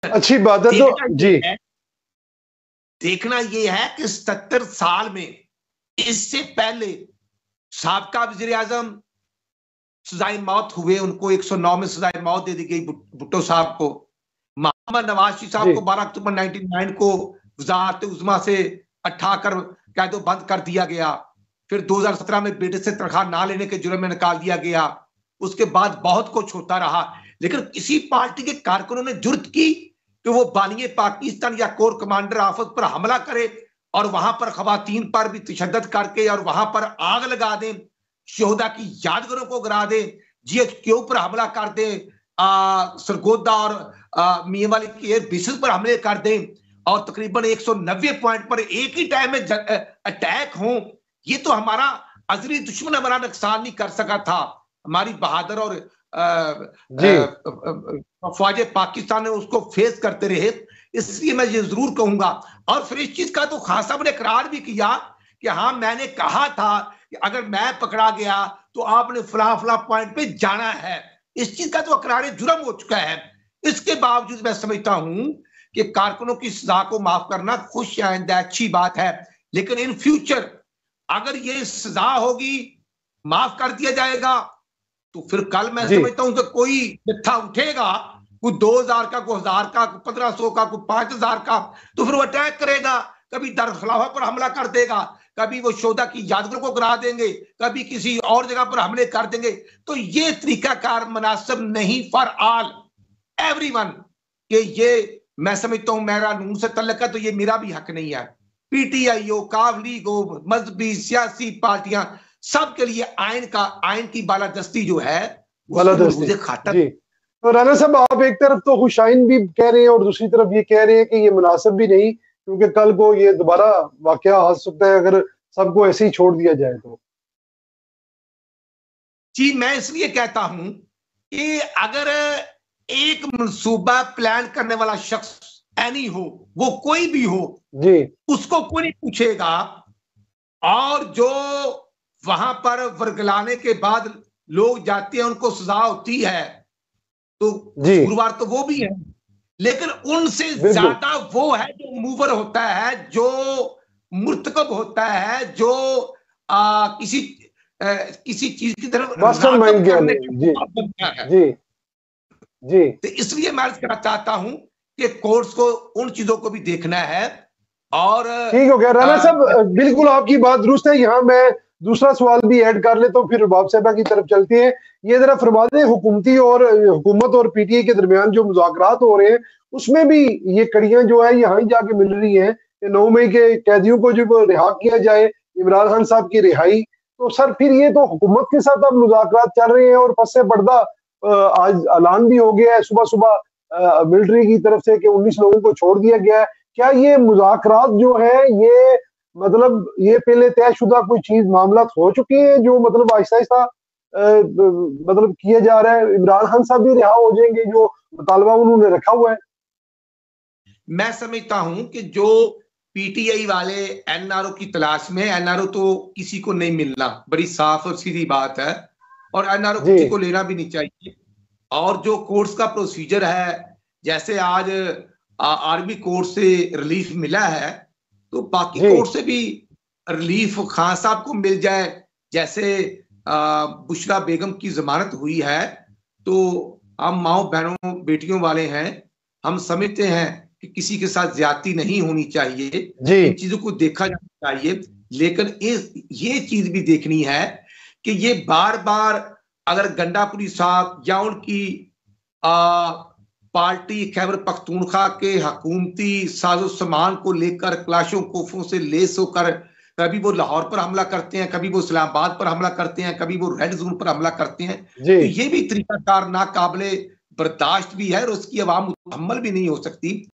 अच्छी बात है। तो जी, देखना ये है कि 77 साल में इससे पहले साबका वजीर आजम सजाए मौत हुए, उनको 109 में सजाए मौत दे दी गई भुट्टो साहब को। मोहम्मद नवाज शरीफ साहब को 12 अक्टूबर 1999 को वजारत उज़्मा से हटाकर कैदो बंद कर दिया गया। फिर 2017 में बेटे से तनख्वाह ना लेने के जुर्म में निकाल दिया गया। उसके बाद बहुत कुछ होता रहा, लेकिन किसी पार्टी के कारकुनों ने जुर्त की कि वो बानिए पाकिस्तान या कोर कमांडर आफत पर हमला करे और वहां पर खवातीन पर भी तशद्दुद करके और वहां पर आग लगा दें, शोहदा की यादगारों को गिरा दे, GHQ पर हमला कर दे, सरगोदा और मियां वाली की एयर बेसिस पर हमले कर दें और तकरीबन 190 पॉइंट पर एक ही टाइम में अटैक हो। ये तो हमारा अजरी दुश्मन हमारा नुकसान नहीं कर सका था, हमारी बहादुर और फौज पाकिस्तान ने उसको फेस करते रहे। इसलिए मैं ये जरूर कहूंगा, और फिर इस चीज का तो खान साहब ने इकरार भी किया कि हाँ मैंने कहा था कि अगर मैं पकड़ा गया तो आपने फला फला पॉइंट पे जाना है। इस चीज का तो इकरार जुर्म हो चुका है। इसके बावजूद मैं समझता हूं कि कारकुनों की सजा को माफ करना खुश आइंदा अच्छी बात है, लेकिन इन फ्यूचर अगर ये सजा होगी, माफ कर दिया जाएगा, तो फिर कल मैं समझता हूं कि कोई जत्था उठेगा, कोई 2000 का, कोई 1000 का, कोई 1500 का, कोई 5000 का, तो फिर वो अटैक करेगा। कभी दरखलावा पर हमला कर देगा, कभी वो शोधा की यादगार को गिरा देंगे, कभी किसी और जगह पर हमले कर देंगे। तो ये तरीकाकार मुनासिब नहीं फॉर ऑल एवरीवन। ये मैं समझता हूं मेरा नून से तल्लक है तो ये मेरा भी हक नहीं है। PTI हो, काफ लीग हो, मजहबी सियासी पार्टियां, सबके लिए आयन की बालादस्ती जो है मुझे खातर। तो राणा साहब, आप एक तरफ तो खुशाइन भी कह रहे हैं और दूसरी तरफ ये कह रहे हैं कि ये मुनासिब भी नहीं, क्योंकि कल को ये दोबारा वाकया आ सकता है अगर सबको ऐसे ही छोड़ दिया जाए तो। जी, मैं इसलिए कहता हूं कि अगर एक मंसूबा प्लान करने वाला शख्स एनी हो, वो कोई भी हो जी, उसको कोई नहीं पूछेगा, और जो वहां पर वर्गलाने के बाद लोग जाते हैं उनको सजा होती है, तो गुरुवार तो वो भी है, लेकिन उनसे ज्यादा वो है जो मूवर होता है, जो मुर्तकब होता है, जो किसी चीज की तरफ करने की बनता है। जी, तो इसलिए मैं कहना चाहता हूं कि कोर्ट्स को उन चीजों को भी देखना है। और ठीक हो गया राणा साहब, बिल्कुल आपकी बात दुरुस्त है। यहाँ मैं दूसरा सवाल भी ऐड कर ले तो फिर बाब साहबा की तरफ चलते हैं। ये जरा फरमा दें, हुकूमत और PTI के दरमियान जो मुज़ाकरात हो रहे हैं उसमें भी ये कड़ियां जो है यहाँ ही जाके मिल रही हैं कि 9 मई के कैदियों को जब रिहा किया जाए, इमरान खान साहब की रिहाई, तो सर फिर ये तो हुकूमत के साथ अब मुज़ाकरात चल रहे हैं और पस्से पर्दा आज ऐलान भी हो गया है सुबह सुबह मिलिट्री की तरफ से कि 19 लोगों को छोड़ दिया गया है। क्या ये मुज़ाकरात जो है ये मतलब ये पहले तयशुदा कोई चीज मामला हो चुकी है जो मतलब आहिस्ता आहिस्ता मतलब किया जा रहा है? इमरान खान साहब भी रिहा हो जाएंगे जो मुतालबा उन्होंने रखा हुआ है? मैं समझता हूं कि जो PTI वाले NRO की तलाश में, NRO तो किसी को नहीं मिलना, बड़ी साफ और सीधी बात है, और NRO किसी को लेना भी नहीं चाहिए। और जो कोर्ट्स का प्रोसीजर है, जैसे आज आर्मी कोर्ट से रिलीफ मिला है, तो बाकी कोर्ट से भी रिलीफ खान साहब को मिल जाए। जैसे बुशरा बेगम की जमानत हुई है, तो हम माओ बहनों बेटियों वाले हैं, हम समझते हैं कि किसी के साथ ज्यादती नहीं होनी चाहिए, इन चीजों को देखा जाना चाहिए। लेकिन ये चीज भी देखनी है कि ये बार बार अगर गंडापुरी साहब या उनकी पार्टी खैबर पख्तूनख्वा के हकूमती साजो सामान को लेकर क्लाशों कोफों से लेस होकर कभी वो लाहौर पर हमला करते हैं, कभी वो इस्लामाबाद पर हमला करते हैं, कभी वो रेड जोन पर हमला करते हैं, तो ये भी तरीकाकार नाकाबिले बर्दाश्त भी है और उसकी अवाम मुतहम्मल भी नहीं हो सकती।